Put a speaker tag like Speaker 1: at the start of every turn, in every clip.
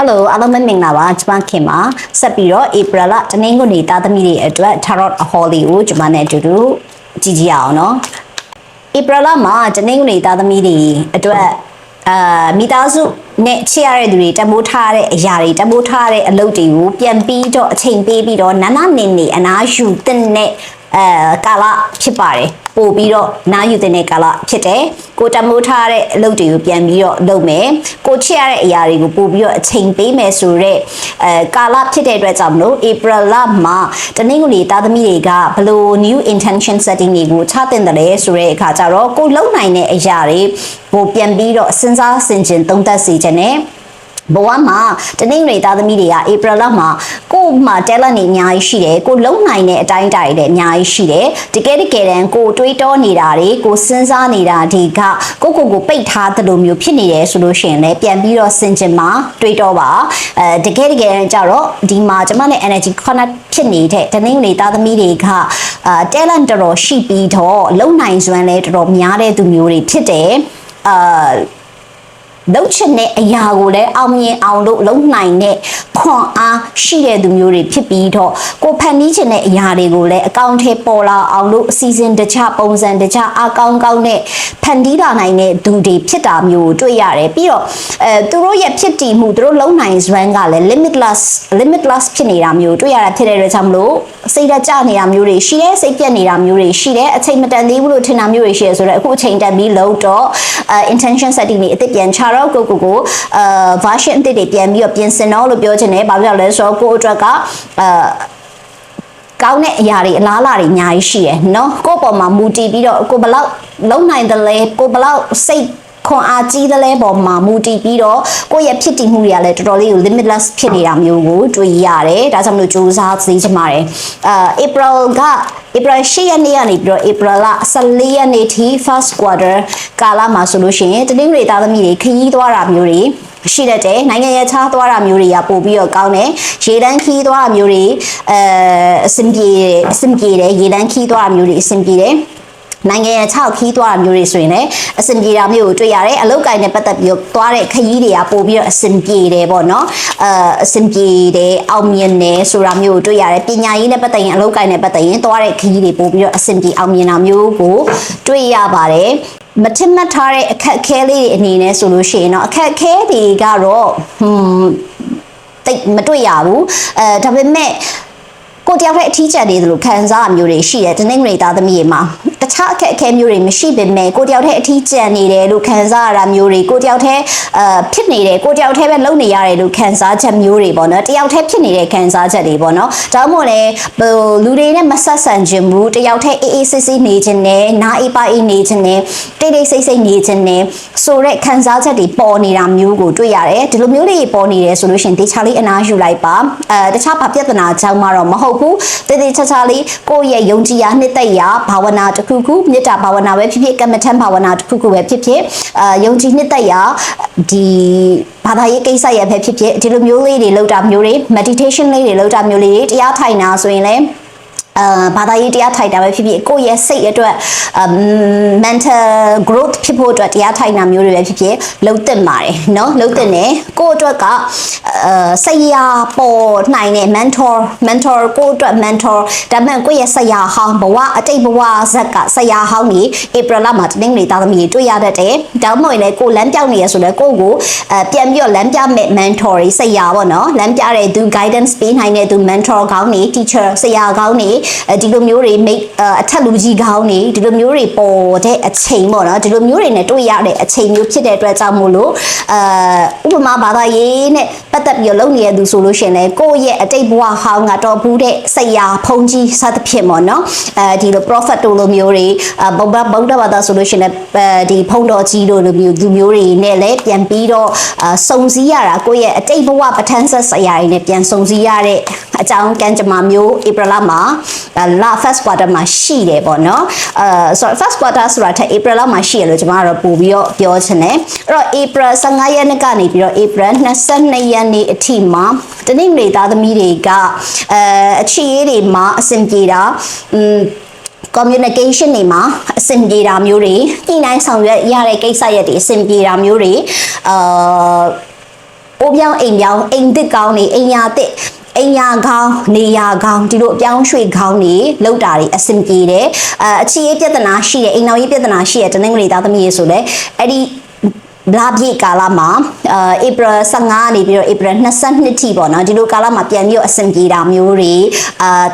Speaker 1: Hello အားလုံးပဲမင်္ဂလာပါကျွန်မခင်ပါဆက်ပြီးတော့ April လတနင်္ဂနွေသားသမီးတွေအတွက် Tarot Holly ကိုကျွန်မနဲ့အတူတူကြည့်ကြရအောင်နော် April လမှာတနင်္ဂနွေသားသမီးတွေအတွက်မိသားစုနဲ့ချစ်ရတဲ့သူတွေတမိုးထားတဲ့အရာတွေတမိုးထားတဲ့အလုပ်တွေကိုပြန်ပြီးတော့အချိန်ပေးပြီးတော့နာနာနေနေအနာယူတဲ့ကာလဖြစ်ပါတယ်ပို့ပြီးတော့နားယူတဲ့ကာလဖြစ်တယ်ကိုတမိုးထားတဲ့အလုပ်တွေကိုပြန်ပြီးတော့လုပ်မယ်ကိုချစ်ရတဲ့အရာတွေကိုပို့ပြီးတော့အချိန်ပေးမယ်ဆိုတော့ကာလဖြစ်တဲ့အတွက်ကြောင့်မလို့ April လမှာတနင်္ဂနွေသားသမီးတွေကဘလို့ new intention setting တွေကိုချတင်တယ်လဲဆိုတဲ့အခါကျတော့ကိုလုံနိုင်တဲ့အရာတွေကိုပြန်ပြီးတော့စဉ်းစားဆင်ခြင်သုံးသပ်စေချင်တယ်ဘဝမှာတနင်္ဂနွေသားသမီးတွေက April လမှာကို့မှာ talent တွေအများကြီးရှိတယ်ကိုလုံနိုင်တဲ့အတိုင်းအတာတွေလည်းအများကြီးရှိတယ်တကယ်တမ်းကိုတွေးတောနေတာတွေကိုစဉ်းစားနေတာတွေကကိုပိတ်ထားတဲ့လိုမျိုးဖြစ်နေတယ်ဆိုလို့ရှိရင်လည်းပြန်ပြီးတော့စင်ကျင်မှာတွေးတောပါတကယ်ကြတော့ဒီမှာကျွန်မနဲ့ energy connect ဖြစ်နေတဲ့တနင်္ဂနွေသားသမီးတွေကtalent တော်တော်ရှိပြီးတော့လုံနိုင်စွမ်းလည်းတော်တော်များတဲ့သူမျိုးတွေဖြစ်တယ်လုံချင်တဲ့အရာကိုလည်းအောင်မြင်အောင်လို့လုံနိုင်တဲ့ခွန်အားရှိတဲ့သူမျိုးတွေဖြစ်ပြီးတော့ကိုဖန်တီးချင်တဲ့အရာတွေကိုလည်းအကောင့်ထဲပေါ်လာအောင်လို့အစီအစဉ်တခြားပုံစံတခြားအကောင့်နဲ့ဖန်တီးလာနိုင်တဲ့သူတွေဖြစ်တာမျိုးကိုတွေ့ရတယ်ပြီးတော့သူတို့ရဲ့ဖြစ်တည်မှုသူတို့လုံနိုင်စွမ်းကလည်း limitless ဖြစ်နေတာမျိုးတွေ့ရတာဖြစ်တဲ့အတွက်ကြောင့်မလို့စိတ်ဓာတ်ကျနေတာမျိုးတွေရှိတယ်စိတ်ပြတ်နေတာမျိုးတွေရှိတယ်အချိန်မတန်သေးဘူးလို့ထင်တာမျိုးတွေရှိတယ်ဆိုတော့အခုအချိန်တက်ပြီးလို့တော့ intention setting တွေအစ်စ်ပြန်ချတော့ကိုversion အစ်စ်တွေပြန်ပြီးတော့ပြင်ဆင်တော့လို့ပြောချင်တယ်ဘာဖြစ်လဲဆိုတော့ကိုအတွက်ကကောင်းတဲ့အရာတွေအလားအလာတွေအများကြီးရှိတယ်เนาะကိုယ့်ပေါ်မှာမူတည်ပြီးတော့ကိုဘလောက်လုံနိုင်တယ်လဲကိုဘလောက်စိတ်ခွန်အားကြီးတဲ့လဲပေါ်မှာမူတည်ပြီးတော့ကိုယ့်ရဲ့ဖြစ်တည်မှုတွေကလည်းတော်တော်လေးကို limitless ဖြစ်နေတာမျိုးကိုတွေ့ရတယ်ဒါကြောင့်မလို့စူးစမ်းစေချင်ပါတယ်April 10 ရက်နေ့ကနေပြီးတော့ April လ14ရက်နေ့ထိ first quarter ကာလမှာဆိုလို့ရှိရင်တနင်္ဂနွေသားသမီးတွေခရီးသွားတာမျိုးတွေရှိတတ်တယ်နိုင်ငံရေးခြားသွားတာမျိုးတွေကပို့ပြီးတော့ကောင်းတယ်ရေတန်းခီးသွားတာမျိုးတွေအဆင်ပြေတယ်ရေတန်းခီးသွားတာမျိုးတွေအဆင်ပြေတယ်နိုင်ငံရဲ့6ခီးသွားတာမျိုးတွေဆိုရင်လည်းအဆင်ပြေတာမျိုးကိုတွေ့ရတယ်အလုတ်ကိုင်းနဲ့ပတ်သက်ပြီးတော့သွားတဲ့ခရီးတွေကပို့ပြီးတော့အဆင်ပြေတယ်ပေါ့နော်အဆင်ပြေတယ်အောင်မြင်တယ်ဆိုတာမျိုးကိုတွေ့ရတယ်ပညာရေးနဲ့ပတ်သက်ရင်အလုတ်ကိုင်းနဲ့ပတ်သက်ရင်သွားတဲ့ခရီးတွေပို့ပြီးတော့အဆင်ပြေအောင်မြင်တာမျိုးကိုတွေ့ရပါတယ်မထင်မှတ်ထားတဲ့အခက်အခဲလေးတွေအနေနဲ့ဆိုလို့ရှိရင်တော့အခက်အခဲတွေကတော့တိတ်မတွေ့ရဘူးဒါပေမဲ့ကိုတယောက်တည်းအထီးကျန်နေတယ်လို့ခံစားရမျိုးတွေရှိတယ်တနင်္ဂနွေသားသမီးတွေမှာတခြားအခက်အခဲမျိုးတွေမရှိပေမဲ့ကိုတယောက်တည်းအထီးကျန်နေတယ်လို့ခံစားရတာမျိုးတွေကိုတယောက်တည်းဖြစ်နေတယ်ကိုတယောက်တည်းပဲလုပ်နေရတယ်လို့ခံစားချက်မျိုးတွေပေါ့နော်တယောက်တည်းဖြစ်နေတဲ့ခံစားချက်တွေပေါ့နော်ဒါမှမဟုတ်လေလူတွေနဲ့မဆက်ဆံခြင်းဘူးတယောက်တည်းအေးအေးဆေးဆေးနေခြင်းနဲ့နားအေးပါအေးနေခြင်းနဲ့တိတ်တိတ်ဆိတ်ဆိတ်နေခြင်းနဲ့ဆိုတဲ့ခံစားချက်တွေပေါ်နေတာမျိုးကိုတွေ့ရတယ်ဒီလိုမျိုးတွေပေါ်နေတယ်ဆိုလို့ရှိရင်တေချာလေးအနားယူလိုက်ပါတခြားဘာပြဿနာကြောင့်မှတော့မဟုတ်ဘူးတေတေချာချာလေးကိုယ့်ရဲ့ယုံကြည်ရာနှစ်သက်ရာဘာဝနာတစ်ခုခုမေတ္တာဘာဝနာပဲဖြစ်ဖြစ်ကမ္မထံဘာဝနာတစ်ခုခုပဲဖြစ်ဖြစ်ယုံကြည်နှစ်သက်ရာဒီဘာသာရေးကိစ္စရဲ့ပဲဖြစ်ဖြစ်ဒီလိုမျိုးလေးတွေလောက်တာမျိုးတွေ meditation လေးတွေလောက်တာမျိုးလေးတွေတရားထိုင်တာဆိုရင်လည်းဘာသာရေးတရားထိုင်တာပဲဖြစ်ဖြစ်ကိုယ့်ရဲ့စိတ်အတွက် mental growth ဖြစ်ဖို့အတွက်တရားထိုင်တာမျိုးတွေပဲဖြစ်ဖြစ်လှုပ်တင်ပါတယ်เนาะလှုပ်တင်တယ်ကိုယ့်အတွက်ကဆရာပေါ်နိုင်တဲ့ mentor ကိုယ့်အတွက် mentor ဒါမှမဟုတ်ကိုယ့်ရဲ့ဆရာဟောင်းဘဝအတိတ်ဘဝဇက်ကဆရာဟောင်းကြီး April လမှာတနင်္ဂနွေသားသမီးတွေတွေ့ရတတ်တယ်ဒါမှမဟုတ်လည်းကိုယ်လမ်းပြောင်းနေရဆိုလည်းကိုယ့်ကိုပြန်ပြီးတော့လမ်းပြမဲ့ mentor တွေဆရာပေါ့နော်လမ်းပြတဲ့သူ guidance ပေးနိုင်တဲ့သူ mentor ကောင်းနေ teacher ဆရာကောင်းနေဒီလိုမျိုးတွေအထက်လူကြီးကောင်းနေဒီလိုမျိုးတွေပေါ်တဲ့အချိန်ပေါ့နော်ဒီလိုမျိုးတွေနဲ့တွေ့ရတဲ့အချိန်မျိုးဖြစ်တဲ့အတွက်ကြောင့်မို့လို့ဥပမာဘာသာရေးနဲ့ပတ်သက်ပြီးတော့လုပ်နေတဲ့သူဆိုလို့ရှိရင်လည်းကိုယ့်ရဲ့အတိတ်ဘဝဟောင်းကတော်ဘူးတဲ့ဆရာဖုန်ကြီးစသဖြင့်ပေါ့နော်ဒီလို prophet တို့လိုမျိုးတွေဗုဒ္ဓဘာသာဆိုလို့ရှိရင်လည်းဒီဖုန်တော်ကြီးတို့လိုမျိုးသူမျိုးတွေနဲ့လည်းပြန်ပြီးတော့စုံစည်းရတာကိုယ့်ရဲ့အတိတ်ဘဝပဋ္ဌာန်းဆက်ဆရာတွေနဲ့ပြန်စုံစည်းရတဲ့အကြောင်းကံကြမ္မာမျိုး April လမှာလာ first quarter မှာရှိတယ်ပေါ့နော်ဆိုတော့ first quarter ဆိုတာထက် April လောက်မှာရှိရလို့ကျွန်မကတော့ပို့ပြီးတော့ပြောချင်တယ်အဲ့တော့ April 15ရက်နေ့ကနေပြီးတော့ April 22ရက်နေ့အထိမှာတနင်္ဂနွေသားသမီးတွေကအခြေရေးတွေမှာအဆင်ပြေတာcommunication တွေမှာအဆင်ပြေတာမျိုးတွေညှိနှိုင်းဆောင်ရွက်ရတဲ့ကိစ္စရပ်တွေအဆင်ပြေတာမျိုးတွေ အိုးပြောင်းအိမ်ပြောင်းအိမ်သစ်ကောင်းနေအိမ်ယာသစ်အိမ်ယာကောင်းနေယာကောင်းဒီလိုအပြောင်းရွှေ့ကောင်းနေလောက်တာတွေအဆင်ပြေတယ်အခြေရေးပြဿနာရှိတယ်အိမ်တော်ရေးပြဿနာရှိတယ်တနင်္ဂနွေသားသမီးရေဆိုလဲအဲ့ဒီလာပြေကာလမှာApril 15နေပြီးတော့ April 22ထိပေါ့နော်ဒီလိုကာလမှာပြန်ပြီးတော့အဆင်ပြေတာမျိုးတွေ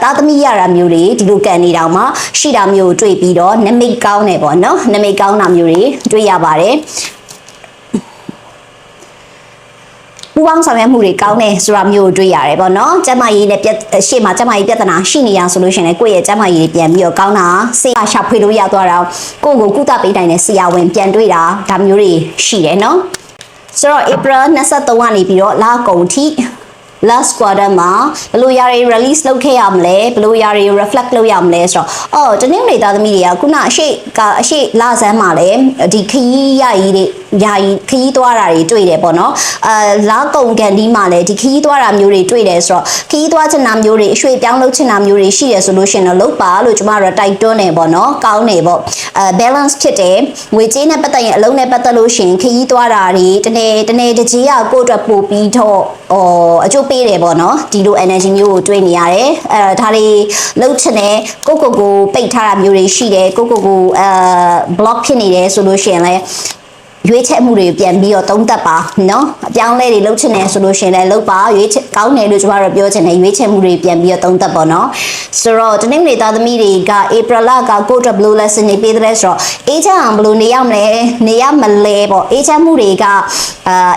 Speaker 1: သားသမီးရတာမျိုးတွေဒီလိုကန်နေတောင်မှရှိတာမျိုးတွေ့ပြီးတော့နမိတ်ကောင်းတယ်ပေါ့နော်နမိတ်ကောင်းတာမျိုးတွေတွေ့ရပါတယ်ပူပေါင်းဆောင်ရွက်မှုတွေကောင်းတယ်ဆိုတာမျိုးတွေ့ရတယ်ပေါ့နော်ကျမကြီးနဲ့ရှေ့မှာကျမကြီးပြဿနာရှိနေရဆိုလို့ရှိရင်လည်းကိုယ့်ရဲ့ကျမကြီးတွေပြန်ပြီးတော့ကောင်းတာဆေးရှာဖွေလို့ရသွားတာကိုယ့်ကိုကုသပေးနိုင်တဲ့ဆရာဝန်ပြန်တွေ့တာဒါမျိုးတွေရှိတယ်နော်ဆိုတော့ April 23ကနေပြီးတော့လကုန်ထိ last quarter မှာဘယ်လိုຢာတွေ release လုပ်ခဲ့ရမလဲဘယ်လိုຢာတွေ reflect လုပ်ရမလဲဆိုတော့တနင်္ဂနွေသားသမီးတွေကခုနအရှိလဆန်းမှာလည်းဒီခရီးယာယီခရီးသွားတာတွေတွေ့တယ်ပေါ့နော်လာကုန်ကန်ဒီမှာလည်းဒီခရီးသွားတာမျိုးတွေတွေ့တယ်ဆိုတော့ခရီးသွားချင်တာမျိုးတွေအရွှေ့ပြောင်းလုပ်ချင်တာမျိုးတွေရှိရဆိုလို့ရှိရင်တော့လုပ်ပါလို့ကျမတို့တိုက်တွန်းနေပေါ့နော်ကောင်းနေပေါ့balance ဖြစ်တယ်ငွေကြေးနဲ့ပတ်သက်ရင်အလုံးနဲ့ပတ်သက်လို့ရှိရင်ခရီးသွားတာတွေတနေ့တကြီးကကိုယ့်အတွက်ပို့ပြီးတော့အကျိုးပေးတယ်ပေါ့နော်ဒီလို energy မျိုးကိုတွေ့နေရတယ်ဒါတွေလှုပ်ချင်တယ်ကိုပိတ်ထားတာမျိုးတွေရှိတယ်ကိုblock ဖြစ်နေတယ်ဆိုလို့ရှိရင်လည်းရွေးချက်မှုတွေပြန်ပြီးတော့သုံးသပ်ပါနော်အပြောင်းလဲတွေလှုပ်ချင်တယ်ဆိုလို့ရှိရင်လည်းလှုပ်ပါရွေးချက်ကောင်းတယ်လို့ကျမတို့ပြောချင်တယ်ရွေးချက်မှုတွေပြန်ပြီးတော့သုံးသပ်ပေါ့နော်ဆိုတော့တနင်္ဂနွေသားသမီးတွေက April လကကိုယ့်အတွက် blue lesson တွေပေးတဲ့ဆိုတော့အေးချမ်းအောင်ဘယ်လိုနေရမလဲပေါ့အေးချမ်းမှုတွေက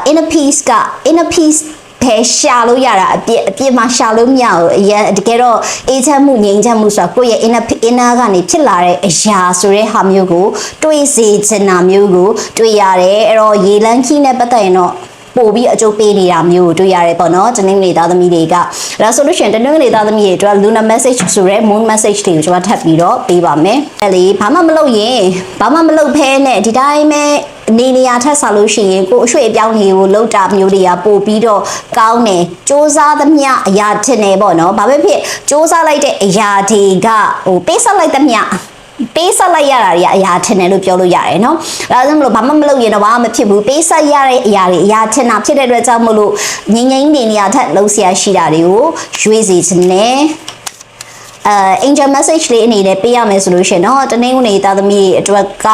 Speaker 1: inner peace ဖယ်ရှာလို့ရတာအပြစ်မှာရှာလို့မရဘူးအရင်တကယ်တော့အေးချမ်းမှုငြိမ်ချမ်းမှုဆိုတာကိုယ့်ရဲ့ inner ကနေဖြစ်လာတဲ့အရာဆိုတဲ့ဟာမျိုးကိုတွေးစေချင်တာမျိုးကိုတွေ့ရတယ်အဲ့တော့ရေလန်းခီးနဲ့ပတ်သက်ရင်တော့ပို့ပြီးအကျိုးပေးနေတာမျိုးကိုတွေ့ရတယ်ပေါ့နော်တနင်္ဂနွေသားသမီးတွေကဒါဆိုလို့ရှိရင်တနင်္ဂနွေသားသမီးတွေအတွက် lunar message ဆိုရဲ moon message တွေကိုကျွန်မထပ်ပြီးတော့ပေးပါမယ်အဲ့လေဘာမှမလုပ်ဖဲနဲ့ဒီတိုင်းပဲနေရာထက်စားလို့ရှိရင်ကိုအရွှေ့အပြောင်းတွေကိုလှုပ်တာမျိုးတွေကပို့ပြီးတော့ကောင်းတယ်စ조사သမျှအရာထင်တယ်ပေါ့နော်ဘာပဲဖြစ်စ조사လိုက်တဲ့အရာတွေကပေးဆက်လိုက်သမျှပေးဆက်လိုက်ရတာတွေအရာထင်တယ်လို့ပြောလို့ရတယ်เนาะဒါကြောင့်မလို့ဘာမှမလုပ်ရင်တော့ဘာမှမဖြစ်ဘူးပေးဆက်ရတဲ့အရာတွေအရာထင်တာဖြစ်တဲ့အတွက်ကြောင့်မလို့ငိမ့်နေနေရထက်လှုပ်ရှားရှိတာတွေကိုရွေးစီခြင်းနဲ့angel message လေးအနေနဲ့ပေးရမယ်ဆိုလို့ရှိရင်เนาะတနင်္ဂနွေသားသမီးတွေအတွက်က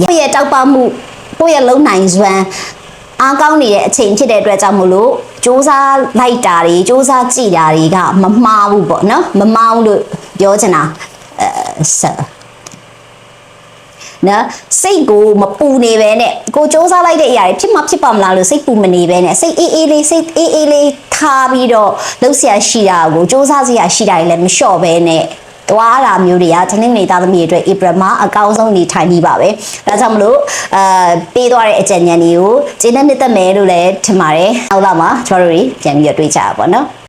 Speaker 1: ကိုယ့်ရဲ့တောက်ပမှုကိုယ့်ရဲ့လုံနိုင်စွမ်းအားကောင်းနေတဲ့အချိန်ဖြစ်တဲ့အတွက်ကြောင့်မို့လို့စ조사လိုက်တာတွေစ조사ကြည့်တာတွေကမမှားဘူးပေါ့နော်မမှားဘူးလို့ပြောချင်တာနော်စိတ်ကိုမပူနေပဲနဲ့ကိုစ조사လိုက်တဲ့အရာတွေဖြစ်ပါမလားလို့စိတ်ပူမနေပဲနဲ့စိတ်အေးလေးထားပြီးတော့လှုပ်ရှားရှိတာကိုစ조사စရာရှိတာတွေလည်းမလျှော့ပဲနဲ့သွားတာမျိုးတွေကတနင်္ဂနွေသားသမီးတွေအတွက် April မှာအကောင်းဆုံးနေထိုင်ပြီးပါပဲဒါကြောင့်မလို့ပေးသွားတဲ့အကြံဉာဏ်တွေကိုကျေနပ်နှစ်သက်မယ်လို့လည်းထင်ပါတယ်နောက်လာမှာကျွန်တော်တို့ပြန်ပြီးတော့တွေ့ကြရပါတော့နော်